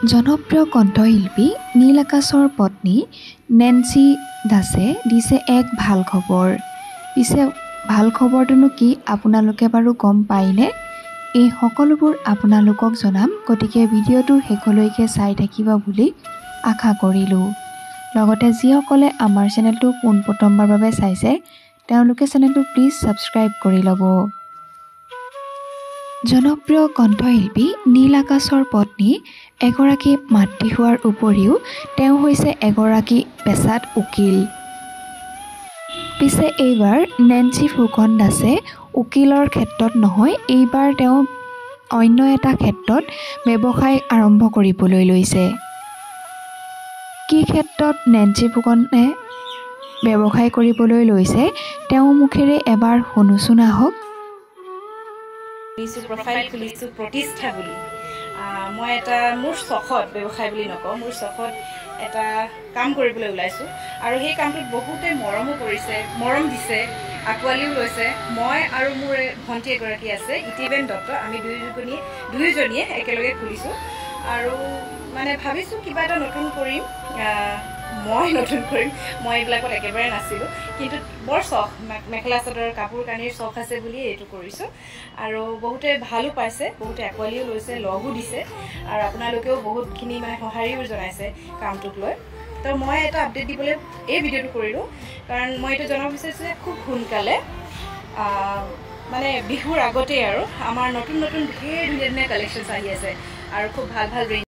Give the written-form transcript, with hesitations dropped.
জনপ্ৰিয় কণ্ঠশিল্পী নীল আকাশৰ পত্নী নেন্সি দাসে দিছে এক ভাল খবৰ। পিছে ভাল খবৰটোনো কি আপোনালোকে বাৰু গম পায়নে? এই সকলোবোৰ আপোনালোকক জনাম, গতিকে ভিডিঅ'টো শেষলৈকে চাই থাকিব বুলি আশা কৰিলোঁ। লগতে যিসকলে আমাৰ চেনেলটো পোনপ্ৰথমবাৰৰ বাবে চাইছে তেওঁলোকে চেনেলটো প্লিজ ছাবস্ক্ৰাইব কৰি ল'ব। জনপ্ৰিয় কণ্ঠশিল্পী নীল আকাশৰ পত্নী এগৰাকী মাতৃ হোৱাৰ উপৰিও তেওঁ হৈছে এগৰাকী পেছাত উকিল। পিছে এইবাৰ নেন্সি ফুকন দাসে উকিলৰ ক্ষেত্ৰত নহয়, এইবাৰ তেওঁ অন্য এটা ক্ষেত্ৰত ব্যৱসায় আৰম্ভ কৰিবলৈ লৈছে। কি ক্ষেত্ৰত নেন্সি ফুকনে ব্যৱসায় কৰিবলৈ লৈছে তেওঁ মুখেৰে এবাৰ শুনোচোন আহক। প্ৰফাইল খুলিছোঁ প্ৰতিষ্ঠা বুলি। মই এটা মোৰ চখত ব্যৱসায় বুলি নকওঁ, মোৰ চখত এটা কাম কৰিবলৈ ওলাইছোঁ আৰু সেই কামটোত বহুতে মৰমো কৰিছে, মৰম দিছে, আঁকোৱালিও লৈছে। মই আৰু মোৰ ভণ্টি এগৰাকী আছে ইতিবেন দত্ত, আমি দুয়োজনীয়ে একেলগে খুলিছোঁ আৰু মানে ভাবিছোঁ কিবা এটা নতুন কৰিম। মই এইবিলাকত একেবাৰে নাছিলোঁ, কিন্তু বৰ চখ, মেখেলা চাদৰ কাপোৰ কানিৰ চখ আছে বুলি এইটো কৰিছোঁ আৰু বহুতে ভালো পাইছে, বহুতে আঁকোৱালিও লৈছে, লগো দিছে আৰু আপোনালোকেও বহুতখিনি মানে সঁহাৰিও জনাইছে কামটোক লৈ। তো মই এটা আপডেট দিবলৈ এই ভিডিঅ'টো কৰিলোঁ, কাৰণ মই এইটো জনাব বিচাৰিছোঁ যে খুব সোনকালে মানে বিহুৰ আগতেই আৰু আমাৰ নতুন নতুন ধুনীয়া ধুনীয়া কালেকশ্যনছ আহি আছে আৰু খুব ভাল ভাল